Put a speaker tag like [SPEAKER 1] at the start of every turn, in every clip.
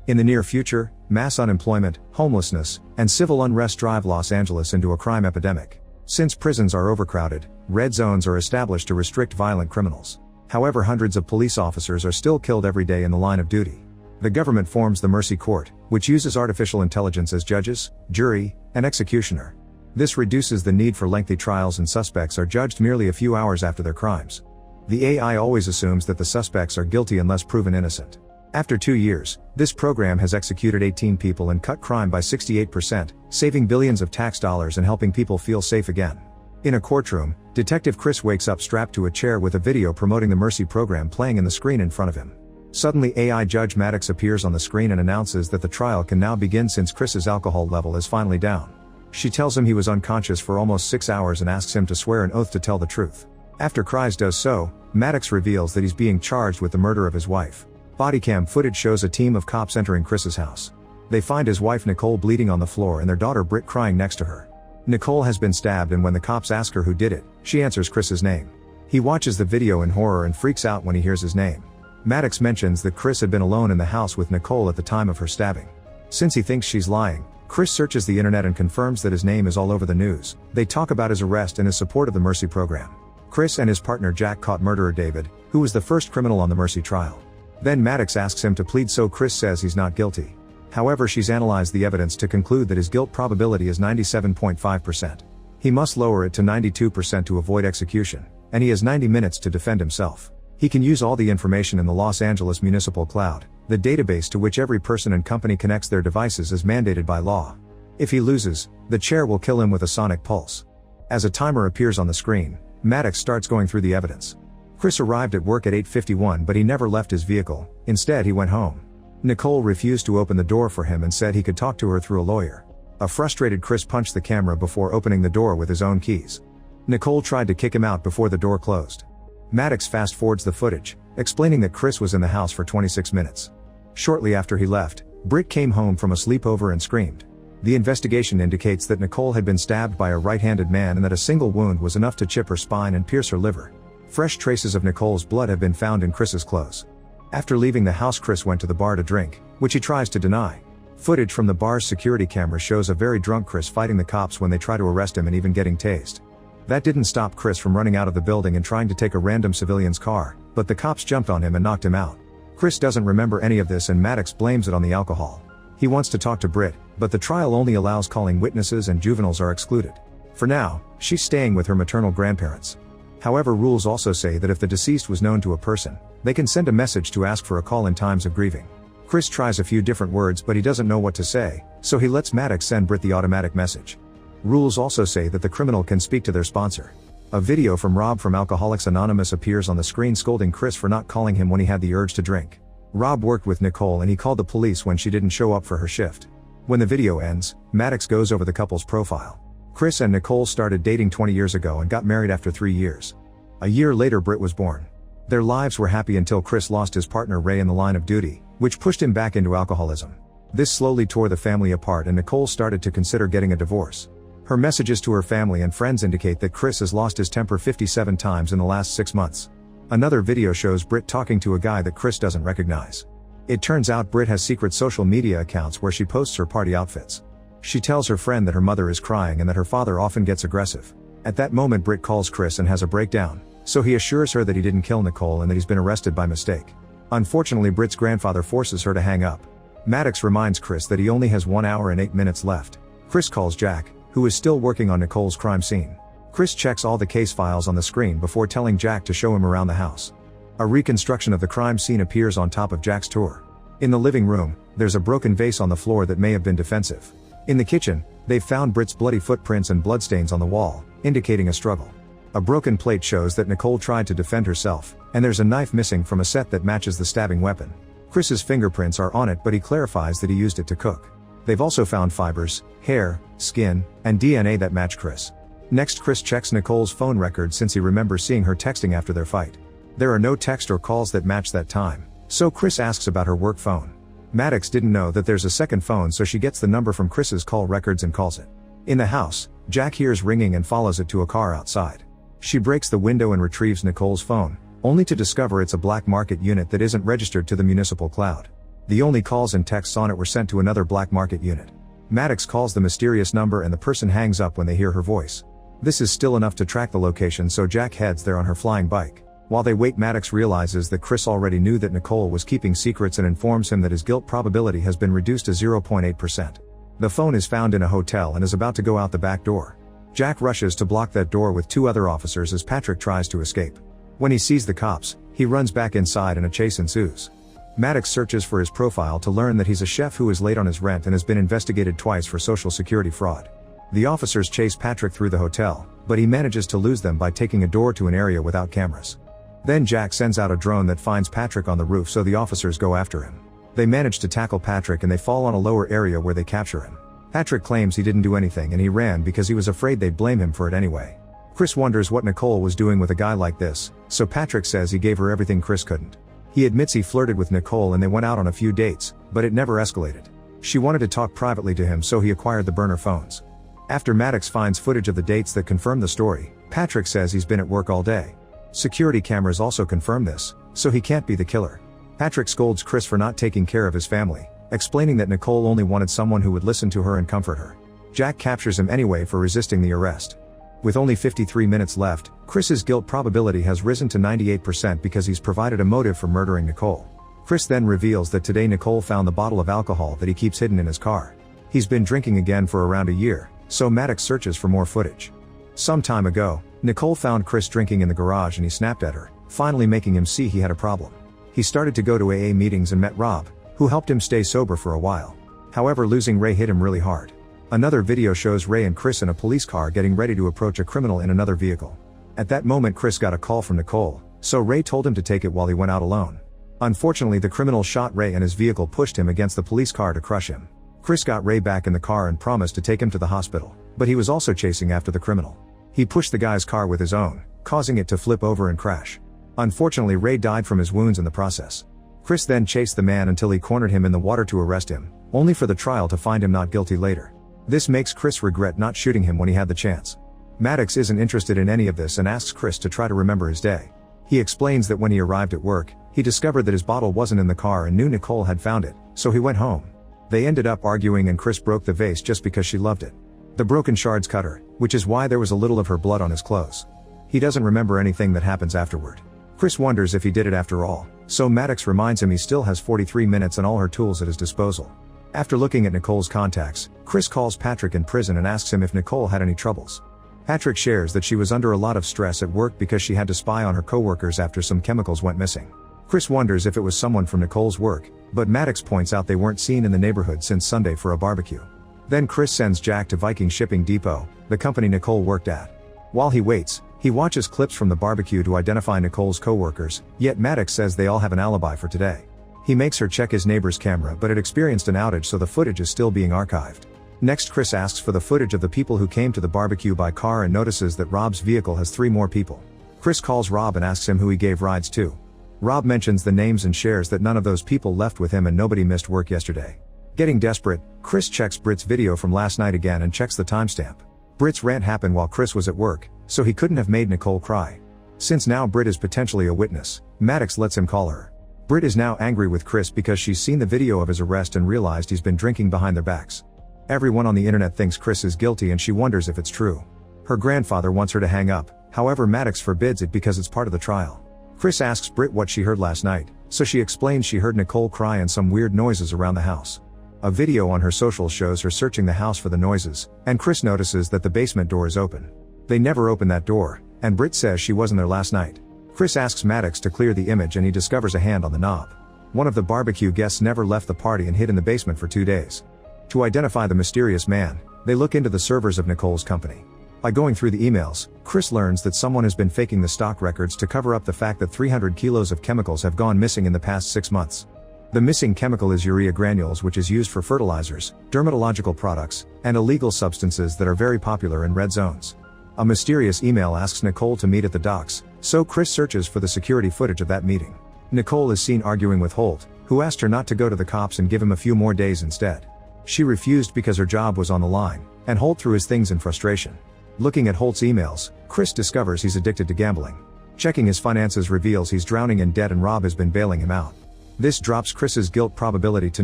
[SPEAKER 1] In the near future, mass unemployment, homelessness, and civil unrest drive Los Angeles into a crime epidemic. Since prisons are overcrowded, red zones are established to restrict violent criminals. However, hundreds of police officers are still killed every day in the line of duty. The government forms the Mercy Court, which uses artificial intelligence as judges, jury, and executioner. This reduces the need for lengthy trials, and suspects are judged merely a few hours after their crimes. The AI always assumes that the suspects are guilty unless proven innocent. After 2 years, this program has executed 18 people and cut crime by 68%, saving billions of tax dollars and helping people feel safe again. In a courtroom, Detective Chris wakes up strapped to a chair with a video promoting the Mercy program playing in the screen in front of him. Suddenly, AI Judge Maddox appears on the screen and announces that the trial can now begin since Chris's alcohol level is finally down. She tells him he was unconscious for almost 6 hours and asks him to swear an oath to tell the truth. After Chris does so, Maddox reveals that he's being charged with the murder of his wife. Bodycam footage shows a team of cops entering Chris's house. They find his wife Nicole bleeding on the floor and their daughter Britt crying next to her. Nicole has been stabbed, and when the cops ask her who did it, she answers Chris's name. He watches the video in horror and freaks out when he hears his name. Maddox mentions that Chris had been alone in the house with Nicole at the time of her stabbing. Since he thinks she's lying, Chris searches the internet and confirms that his name is all over the news. They talk about his arrest and his support of the Mercy program. Chris and his partner Jack caught murderer David, who was the first criminal on the Mercy trial. Then Maddox asks him to plead, so Chris says he's not guilty. However, she's analyzed the evidence to conclude that his guilt probability is 97.5%. He must lower it to 92% to avoid execution, and he has 90 minutes to defend himself. He can use all the information in the Los Angeles Municipal Cloud, the database to which every person and company connects their devices as mandated by law. If he loses, the chair will kill him with a sonic pulse. As a timer appears on the screen, Maddox starts going through the evidence. Chris arrived at work at 8:51, but he never left his vehicle. Instead, he went home. Nicole refused to open the door for him and said he could talk to her through a lawyer. A frustrated Chris punched the camera before opening the door with his own keys. Nicole tried to kick him out before the door closed. Maddox fast forwards the footage, explaining that Chris was in the house for 26 minutes. Shortly after he left, Britt came home from a sleepover and screamed. The investigation indicates that Nicole had been stabbed by a right-handed man and that a single wound was enough to chip her spine and pierce her liver. Fresh traces of Nicole's blood have been found in Chris's clothes. After leaving the house, Chris went to the bar to drink, which he tries to deny. Footage from the bar's security camera shows a very drunk Chris fighting the cops when they try to arrest him and even getting tased. That didn't stop Chris from running out of the building and trying to take a random civilian's car, but the cops jumped on him and knocked him out. Chris doesn't remember any of this and Maddox blames it on the alcohol. He wants to talk to Britt, but the trial only allows calling witnesses and juveniles are excluded. For now, she's staying with her maternal grandparents. However, rules also say that if the deceased was known to a person, they can send a message to ask for a call in times of grieving. Chris tries a few different words, but he doesn't know what to say, so he lets Maddox send Britt the automatic message. Rules also say that the criminal can speak to their sponsor. A video from Rob from Alcoholics Anonymous appears on the screen scolding Chris for not calling him when he had the urge to drink. Rob worked with Nicole and he called the police when she didn't show up for her shift. When the video ends, Maddox goes over the couple's profile. Chris and Nicole started dating 20 years ago and got married after 3 years. A year later, Britt was born. Their lives were happy until Chris lost his partner Ray in the line of duty, which pushed him back into alcoholism. This slowly tore the family apart and Nicole started to consider getting a divorce. Her messages to her family and friends indicate that Chris has lost his temper 57 times in the last 6 months. Another video shows Britt talking to a guy that Chris doesn't recognize. It turns out Britt has secret social media accounts where she posts her party outfits. She tells her friend that her mother is crying and that her father often gets aggressive. At that moment, Britt calls Chris and has a breakdown, so he assures her that he didn't kill Nicole and that he's been arrested by mistake. Unfortunately, Britt's grandfather forces her to hang up. Maddox reminds Chris that he only has 1 hour and 8 minutes left. Chris calls Jack, who is still working on Nicole's crime scene. Chris checks all the case files on the screen before telling Jack to show him around the house. A reconstruction of the crime scene appears on top of Jack's tour. In the living room, there's a broken vase on the floor that may have been defensive. In the kitchen, they've found Britt's bloody footprints and bloodstains on the wall, indicating a struggle. A broken plate shows that Nicole tried to defend herself, and there's a knife missing from a set that matches the stabbing weapon. Chris's fingerprints are on it, but he clarifies that he used it to cook. They've also found fibers, hair, skin, and DNA that match Chris. Next, Chris checks Nicole's phone record since he remembers seeing her texting after their fight. There are no text or calls that match that time, so Chris asks about her work phone. Maddox didn't know that there's a second phone, so she gets the number from Chris's call records and calls it. In the house, Jack hears ringing and follows it to a car outside. She breaks the window and retrieves Nicole's phone, only to discover it's a black market unit that isn't registered to the municipal cloud. The only calls and texts on it were sent to another black market unit. Maddox calls the mysterious number and the person hangs up when they hear her voice. This is still enough to track the location, so Jack heads there on her flying bike. While they wait, Maddox realizes that Chris already knew that Nicole was keeping secrets and informs him that his guilt probability has been reduced to 0.8%. The phone is found in a hotel and is about to go out the back door. Jack rushes to block that door with 2 other officers as Patrick tries to escape. When he sees the cops, he runs back inside and a chase ensues. Maddox searches for his profile to learn that he's a chef who is late on his rent and has been investigated twice for Social Security fraud. The officers chase Patrick through the hotel, but he manages to lose them by taking a door to an area without cameras. Then Jack sends out a drone that finds Patrick on the roof, so the officers go after him. They manage to tackle Patrick and they fall on a lower area where they capture him. Patrick claims he didn't do anything and he ran because he was afraid they'd blame him for it anyway. Chris wonders what Nicole was doing with a guy like this, so Patrick says he gave her everything Chris couldn't. He admits he flirted with Nicole and they went out on a few dates, but it never escalated. She wanted to talk privately to him, so he acquired the burner phones. After Maddox finds footage of the dates that confirm the story, Patrick says he's been at work all day. Security cameras also confirm this, so he can't be the killer. Patrick scolds Chris for not taking care of his family, explaining that Nicole only wanted someone who would listen to her and comfort her. Jack captures him anyway for resisting the arrest. With only 53 minutes left, Chris's guilt probability has risen to 98% because he's provided a motive for murdering Nicole. Chris then reveals that today Nicole found the bottle of alcohol that he keeps hidden in his car. He's been drinking again for around a year, so Maddox searches for more footage. Some time ago, Nicole found Chris drinking in the garage and he snapped at her, finally making him see he had a problem. He started to go to AA meetings and met Rob, who helped him stay sober for a while. However, losing Ray hit him really hard. Another video shows Ray and Chris in a police car getting ready to approach a criminal in another vehicle. At that moment, Chris got a call from Nicole, so Ray told him to take it while he went out alone. Unfortunately, the criminal shot Ray and his vehicle pushed him against the police car to crush him. Chris got Ray back in the car and promised to take him to the hospital, but he was also chasing after the criminal. He pushed the guy's car with his own, causing it to flip over and crash. Unfortunately, Ray died from his wounds in the process. Chris then chased the man until he cornered him in the water to arrest him, only for the trial to find him not guilty later. This makes Chris regret not shooting him when he had the chance. Maddox isn't interested in any of this and asks Chris to try to remember his day. He explains that when he arrived at work, he discovered that his bottle wasn't in the car and knew Nicole had found it, so he went home. They ended up arguing and Chris broke the vase just because she loved it. The broken shards cut her, which is why there was a little of her blood on his clothes. He doesn't remember anything that happens afterward. Chris wonders if he did it after all, so Maddox reminds him he still has 43 minutes and all her tools at his disposal. After looking at Nicole's contacts, Chris calls Patrick in prison and asks him if Nicole had any troubles. Patrick shares that she was under a lot of stress at work because she had to spy on her coworkers after some chemicals went missing. Chris wonders if it was someone from Nicole's work, but Maddox points out they weren't seen in the neighborhood since Sunday for a barbecue. Then Chris sends Jack to Viking Shipping Depot, the company Nicole worked at. While he waits, he watches clips from the barbecue to identify Nicole's coworkers, yet Maddox says they all have an alibi for today. He makes her check his neighbor's camera, but it experienced an outage, so the footage is still being archived. Next, Chris asks for the footage of the people who came to the barbecue by car and notices that Rob's vehicle has 3 more people. Chris calls Rob and asks him who he gave rides to. Rob mentions the names and shares that none of those people left with him and nobody missed work yesterday. Getting desperate, Chris checks Britt's video from last night again and checks the timestamp. Britt's rant happened while Chris was at work, so he couldn't have made Nicole cry. Since now Britt is potentially a witness, Maddox lets him call her. Britt is now angry with Chris because she's seen the video of his arrest and realized he's been drinking behind their backs. Everyone on the internet thinks Chris is guilty and she wonders if it's true. Her grandfather wants her to hang up, however Maddox forbids it because it's part of the trial. Chris asks Britt what she heard last night, so she explains she heard Nicole cry and some weird noises around the house. A video on her socials shows her searching the house for the noises, and Chris notices that the basement door is open. They never open that door, and Britt says she wasn't there last night. Chris asks Maddox to clear the image and he discovers a hand on the knob. One of the barbecue guests never left the party and hid in the basement for 2 days. To identify the mysterious man, they look into the servers of Nicole's company. By going through the emails, Chris learns that someone has been faking the stock records to cover up the fact that 300 kilos of chemicals have gone missing in the past 6 months. The missing chemical is urea granules, which is used for fertilizers, dermatological products, and illegal substances that are very popular in red zones. A mysterious email asks Nicole to meet at the docks, so Chris searches for the security footage of that meeting. Nicole is seen arguing with Holt, who asked her not to go to the cops and give him a few more days instead. She refused because her job was on the line, and Holt threw his things in frustration. Looking at Holt's emails, Chris discovers he's addicted to gambling. Checking his finances reveals he's drowning in debt and Rob has been bailing him out. This drops Chris's guilt probability to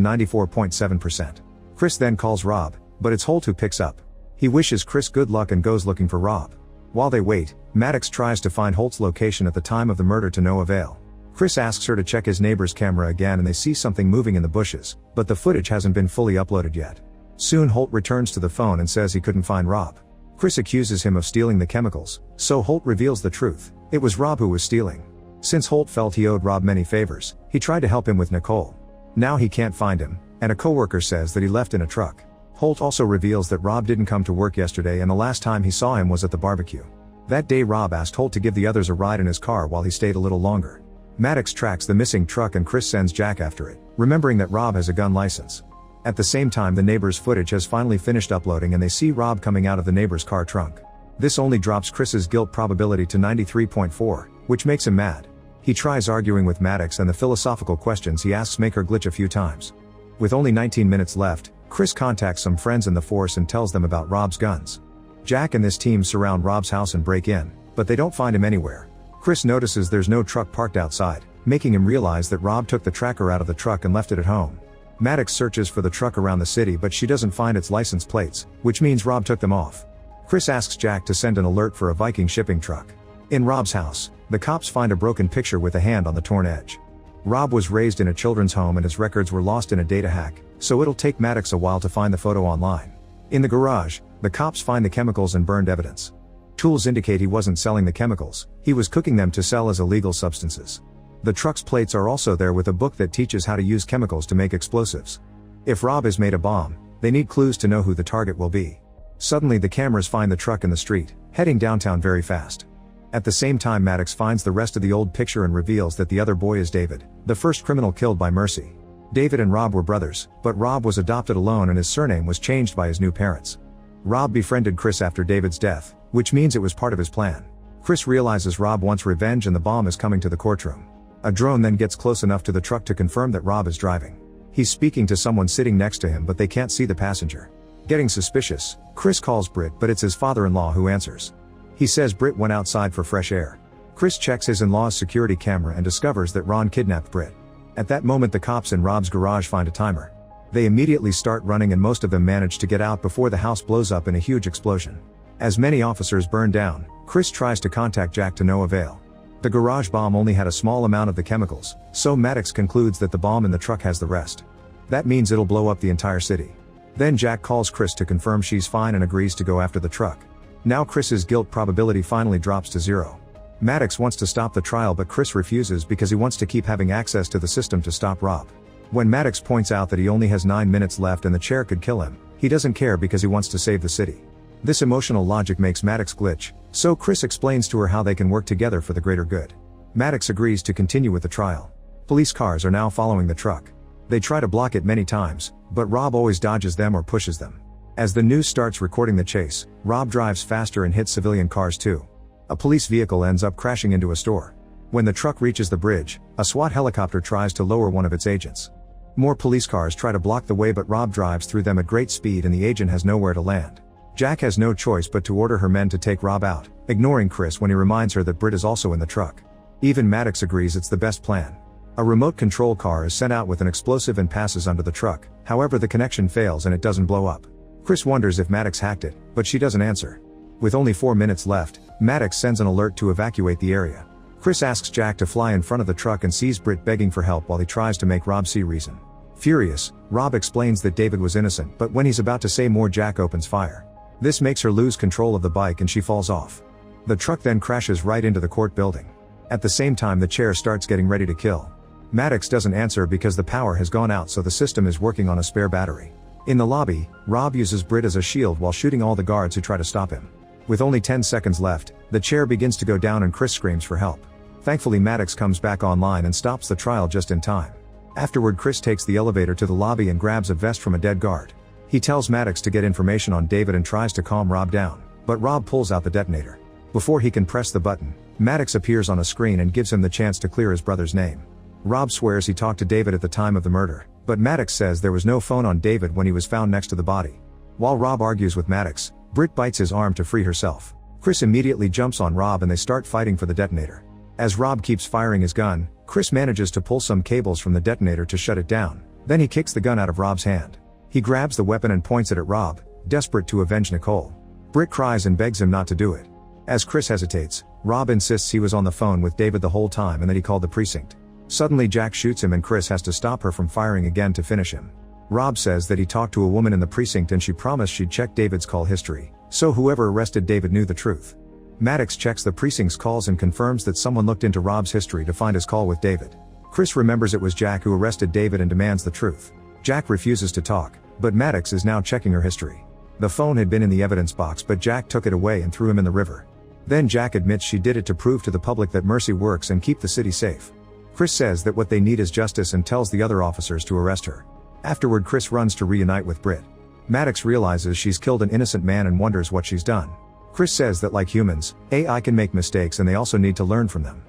[SPEAKER 1] 94.7%. Chris then calls Rob, but it's Holt who picks up. He wishes Chris good luck and goes looking for Rob. While they wait, Maddox tries to find Holt's location at the time of the murder to no avail. Chris asks her to check his neighbor's camera again and they see something moving in the bushes, but the footage hasn't been fully uploaded yet. Soon Holt returns to the phone and says he couldn't find Rob. Chris accuses him of stealing the chemicals, so Holt reveals the truth. It was Rob who was stealing. Since Holt felt he owed Rob many favors, he tried to help him with Nicole. Now he can't find him, and a coworker says that he left in a truck. Holt also reveals that Rob didn't come to work yesterday and the last time he saw him was at the barbecue. That day Rob asked Holt to give the others a ride in his car while he stayed a little longer. Maddox tracks the missing truck and Chris sends Jack after it, remembering that Rob has a gun license. At the same time the neighbor's footage has finally finished uploading and they see Rob coming out of the neighbor's car trunk. This only drops Chris's guilt probability to 93.4, which makes him mad. He tries arguing with Maddox and the philosophical questions he asks make her glitch a few times. With only 19 minutes left, Chris contacts some friends in the force and tells them about Rob's guns. Jack and this team surround Rob's house and break in, but they don't find him anywhere. Chris notices there's no truck parked outside, making him realize that Rob took the tracker out of the truck and left it at home. Maddox searches for the truck around the city but she doesn't find its license plates, which means Rob took them off. Chris asks Jack to send an alert for a Viking shipping truck. In Rob's house, the cops find a broken picture with a hand on the torn edge. Rob was raised in a children's home and his records were lost in a data hack, so it'll take Maddox a while to find the photo online. In the garage, the cops find the chemicals and burned evidence. Tools indicate he wasn't selling the chemicals, he was cooking them to sell as illegal substances. The truck's plates are also there with a book that teaches how to use chemicals to make explosives. If Rob has made a bomb, they need clues to know who the target will be. Suddenly the cameras find the truck in the street, heading downtown very fast. At the same time Maddox finds the rest of the old picture and reveals that the other boy is David, the first criminal killed by Mercy. David and Rob were brothers, but Rob was adopted alone and his surname was changed by his new parents. Rob befriended Chris after David's death, which means it was part of his plan. Chris realizes Rob wants revenge and the bomb is coming to the courtroom. A drone then gets close enough to the truck to confirm that Rob is driving. He's speaking to someone sitting next to him but they can't see the passenger. Getting suspicious, Chris calls Britt but it's his father-in-law who answers. He says Britt went outside for fresh air. Chris checks his in-law's security camera and discovers that Ron kidnapped Britt. At that moment the cops in Rob's garage find a timer. They immediately start running and most of them manage to get out before the house blows up in a huge explosion. As many officers burn down, Chris tries to contact Jack to no avail. The garage bomb only had a small amount of the chemicals, so Maddox concludes that the bomb in the truck has the rest. That means it'll blow up the entire city. Then Jack calls Chris to confirm she's fine and agrees to go after the truck. Now Chris's guilt probability finally drops to 0. Maddox wants to stop the trial but Chris refuses because he wants to keep having access to the system to stop Rob. When Maddox points out that he only has 9 minutes left and the chair could kill him, he doesn't care because he wants to save the city. This emotional logic makes Maddox glitch, so Chris explains to her how they can work together for the greater good. Maddox agrees to continue with the trial. Police cars are now following the truck. They try to block it many times, but Rob always dodges them or pushes them. As the news starts recording the chase, Rob drives faster and hits civilian cars too. A police vehicle ends up crashing into a store. When the truck reaches the bridge, a SWAT helicopter tries to lower one of its agents. More police cars try to block the way but Rob drives through them at great speed and the agent has nowhere to land. Jack has no choice but to order her men to take Rob out, ignoring Chris when he reminds her that Britt is also in the truck. Even Maddox agrees it's the best plan. A remote control car is sent out with an explosive and passes under the truck, however the connection fails and it doesn't blow up. Chris wonders if Maddox hacked it, but she doesn't answer. With only 4 minutes left, Maddox sends an alert to evacuate the area. Chris asks Jack to fly in front of the truck and sees Britt begging for help while he tries to make Rob see reason. Furious, Rob explains that David was innocent but when he's about to say more Jack opens fire. This makes her lose control of the bike and she falls off. The truck then crashes right into the court building. At the same time the chair starts getting ready to kill. Maddox doesn't answer because the power has gone out so the system is working on a spare battery. In the lobby, Rob uses Britt as a shield while shooting all the guards who try to stop him. With only 10 seconds left, the chair begins to go down and Chris screams for help. Thankfully Maddox comes back online and stops the trial just in time. Afterward Chris takes the elevator to the lobby and grabs a vest from a dead guard. He tells Maddox to get information on David and tries to calm Rob down, but Rob pulls out the detonator. Before he can press the button, Maddox appears on a screen and gives him the chance to clear his brother's name. Rob swears he talked to David at the time of the murder, but Maddox says there was no phone on David when he was found next to the body. While Rob argues with Maddox, Britt bites his arm to free herself. Chris immediately jumps on Rob and they start fighting for the detonator. As Rob keeps firing his gun, Chris manages to pull some cables from the detonator to shut it down. Then he kicks the gun out of Rob's hand. He grabs the weapon and points it at Rob, desperate to avenge Nicole. Britt cries and begs him not to do it. As Chris hesitates, Rob insists he was on the phone with David the whole time and that he called the precinct. Suddenly Jack shoots him and Chris has to stop her from firing again to finish him. Rob says that he talked to a woman in the precinct and she promised she'd check David's call history, so whoever arrested David knew the truth. Maddox checks the precinct's calls and confirms that someone looked into Rob's history to find his call with David. Chris remembers it was Jack who arrested David and demands the truth. Jack refuses to talk, but Maddox is now checking her history. The phone had been in the evidence box but Jack took it away and threw him in the river. Then Jack admits she did it to prove to the public that mercy works and keep the city safe. Chris says that what they need is justice and tells the other officers to arrest her. Afterward Chris runs to reunite with Britt. Maddox realizes she's killed an innocent man and wonders what she's done. Chris says that like humans, AI can make mistakes and they also need to learn from them.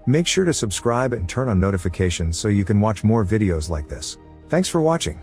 [SPEAKER 1] Make sure to subscribe and turn on notifications so you can watch more videos like this. Thanks for watching.